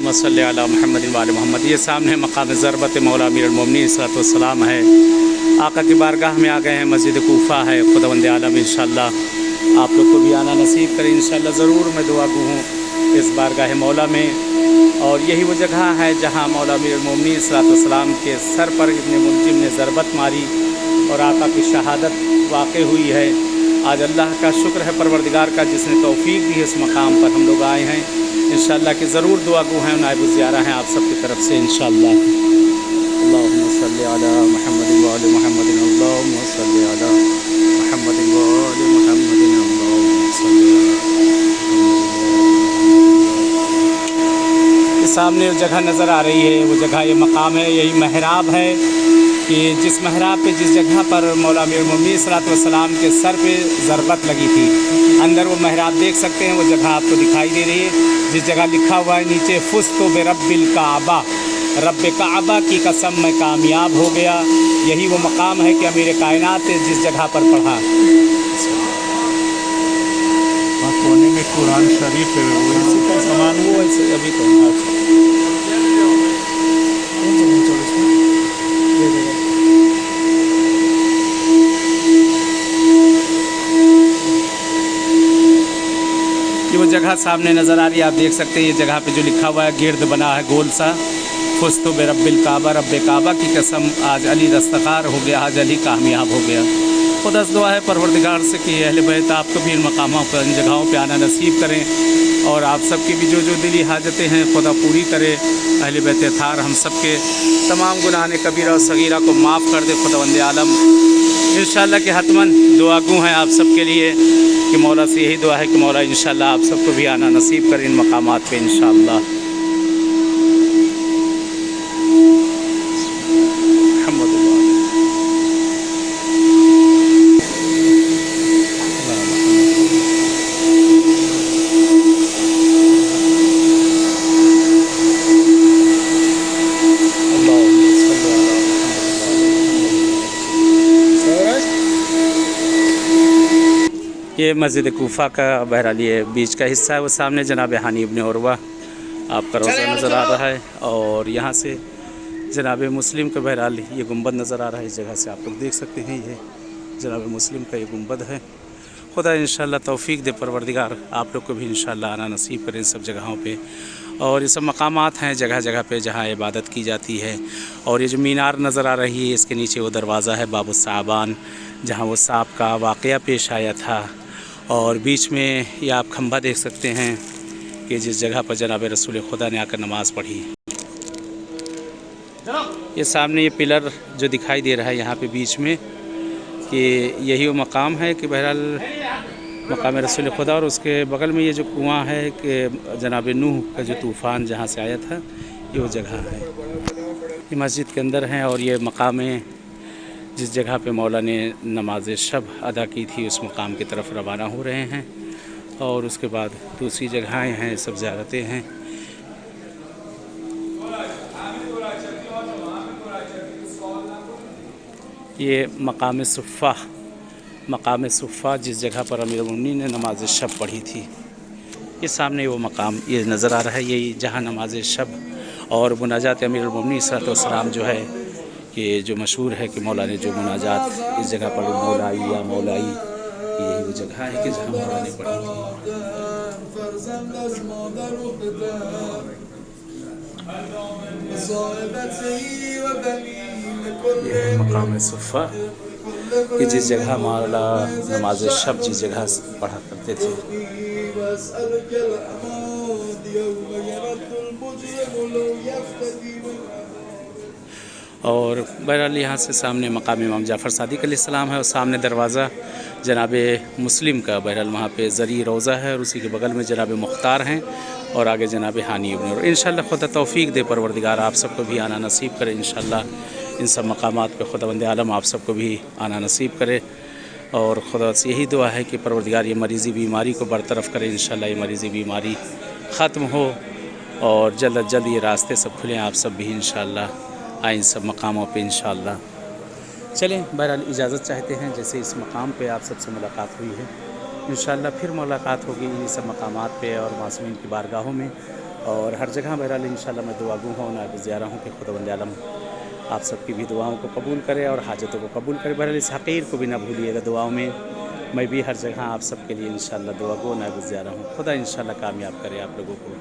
अल्लाहुम्मा सल्लि अला मुहम्मद व आले मोहम्मद। ये सामने मकाम ज़रबत मौला अमीर अल-मोमिनीन सलाम है। आका की बारगाह में आ गए हैं। मस्जिद कूफा है। खुदावंद आलम इंशाअल्लाह आप लोग को भी आना नसीब करें इंशाअल्लाह। ज़रूर मैं दुआ गो हूँ इस बारगाह मौला में। और यही वो जगह है जहाँ मौला अमीर अल-मोमिनीन सलाम के सर पर इब्ने मुलजिम ने ज़रबत मारी और आका की शहादत वाक़ हुई है। आज अल्लाह का शुक्र है परवरदिगार का जिसने तौफीक दी है इस मकाम पर हम लोग आए हैं इंशाअल्लाह कि ज़रूर दुआ गो हैं, नायब ज़ियारा हैं आप सबकी तरफ से इंशाअल्लाह। अल्लाहुम्मा सल्लि अला मुहम्मद व आले मोहम्मद। अल्लाहुम्मा सल्लि अला मुहम्मद व आले मोहम्मद। अल्लाहुम्मा सल्लि अला। ये सामने जगह नज़र आ रही है, वो जगह ये मकाम है, यही महराब है कि जिस महराब पे जिस जगह पर मौला अमीर अल-मोमिनीन सलाम के सर पे ज़रबत लगी थी, अंदर वो महराब देख सकते हैं। वो जगह आपको दिखाई दे रही है जिस जगह लिखा हुआ है नीचे फुस्तु बिरब्बिल काबा, रब काबा की कसम मैं कामयाब हो गया। यही वो मकाम है कि अमीर कायनात जिस जगह पर पढ़ा। कोने में कुरान शरीफ है, वो इसी का सामान वो ऐसे अभी तो ये वो जगह सामने नज़र आ रही है, आप देख सकते हैं। ये जगह पे जो लिखा हुआ है गिर्द बना है गोल सा, फुस्तु बिरब्बिल काबा, रब काबा की कसम आज अली दस्तकार हो गया, आज अली कामयाब हो गया। खुदा से दुआ है परवरदिगार से कि अहले बैत आपको भी इन मकामों पर इन जगहों पे आना नसीब करें और आप सबकी भी जो जो दिली हाजतें हैं खुदा पूरी करे। अहले बैत थार हम सब के तमाम गुनाह कबीरा और सगीरा को माफ़ कर दे खुदावंद आलम इंशाअल्लाह कि हतमन दुआ गो हैं आप सब के लिए कि मौला से यही दुआ है कि मौला इंशाअल्लाह आप सबको भी आना नसीब करें इन मकामात पे इंशाअल्लाह। ये मस्जिद कूफा का बहरहाल ये बीच का हिस्सा है। वो सामने जनाब हानी इब्न उरवा आपका रोज़ा नज़र आ रहा है और यहाँ से जनाब मुस्लिम का बहरहाल ये गुंबद नज़र आ रहा है। इस जगह से आप लोग देख सकते हैं ये जनाब मुस्लिम का ये गुंबद है। खुदा इंशाअल्लाह तौफीक दे परवरदिगार आप लोग को भी इंशाअल्लाह आना नसीब करें सब जगहों पे। और ये सब मकामात हैं जगह जगह पे जहाँ इबादत की जाती है। और ये जो मीनार नज़र आ रही है इसके नीचे वो दरवाज़ा है बाबुस्साबान जहाँ वो सांप का वाक़या पेश आया था। और बीच में ये आप खंभा देख सकते हैं कि जिस जगह पर जनाब रसूल खुदा ने आकर नमाज़ पढ़ी। ये सामने ये पिलर जो दिखाई दे रहा है यहाँ पे बीच में कि यही वो मकाम है कि बहरहाल मकाम रसूल खुदा। और उसके बगल में ये जो कुआं है कि जनाब नूह का जो तूफ़ान जहाँ से आया था ये वो जगह है। ये मस्जिद के अंदर हैं और ये मकाम जिस जगह पे मौला ने नमाज शब अदा की थी उस मकाम की तरफ रवाना हो रहे हैं। और उसके बाद दूसरी जगहें हैं, सब ज़ियारतें हैं। ये मकाम सुफ़ा जिस जगह पर अमीर अल-मोमिनीन ने नमाज शब पढ़ी थी ये सामने वो मकाम ये नज़र आ रहा है। यही जहाँ नमाज शब और मुनाजात अमीर अल-मोमिनीन सलाम जो है कि जो मशहूर है कि मौला ने जो मुनाजात इस जगह पर मौलाई या मौलाई यही वो जगह है कि जहाँ मौला ने पढ़ी थी। ये है मकाम सुफ़ा कि जिस जगह मौला नमाज शब जिस जगह पढ़ा करते थे। और बहरहाल यहाँ से सामने मकाम इमाम जाफ़र सादिक़ अलैहिस्सलाम है और सामने दरवाज़ा जनाब मुस्लिम का बहरहाल वहाँ पे ज़री रोज़ा है और उसी के बगल में जनाब मुख्तार हैं और आगे जनाब हानी इब्न उरवा। इंशाअल्लाह खुदा तौफीक दे परवरदिगार आप सबको भी आना नसीब करे इंशाअल्लाह। इन सब मकामात पे खुदावंद आलम आप सबको भी आना नसीब करे। और खुदा से यही दुआ है कि परवरदिगार ये मरीज़ी बीमारी को बरतरफ़ करे इंशाअल्लाह। ये मरीज़ी बीमारी ख़त्म हो और जल्द अज जल्द ये रास्ते सब खुलें आप सब भी इंशाअल्लाह आए इन सब मकामों पे इंशाअल्लाह। चलें बहरहाल इजाज़त चाहते हैं जैसे इस मकाम पे आप सबसे मुलाकात हुई है इंशाअल्लाह फिर मुलाकात होगी इन सब मकामात पे और मासूमीन की बारगाहों में। اور ہر جگہ بہرحال انشاءاللہ میں دعا گو ہوں، نائب زیارہ ہوں کہ خداوند عالم آپ سب کی بھی دعاؤں کو قبول کرے اور حاجتوں کو قبول کرے۔ بہرحال اس حقیر کو بھی نہ بھولیے گا دعاؤں میں، میں بھی ہر جگہ آپ سب کے لیے انشاءاللہ دعا گو نائب زیارہ ہوں۔ خدا انشاءاللہ کامیاب کرے آپ لوگوں کو۔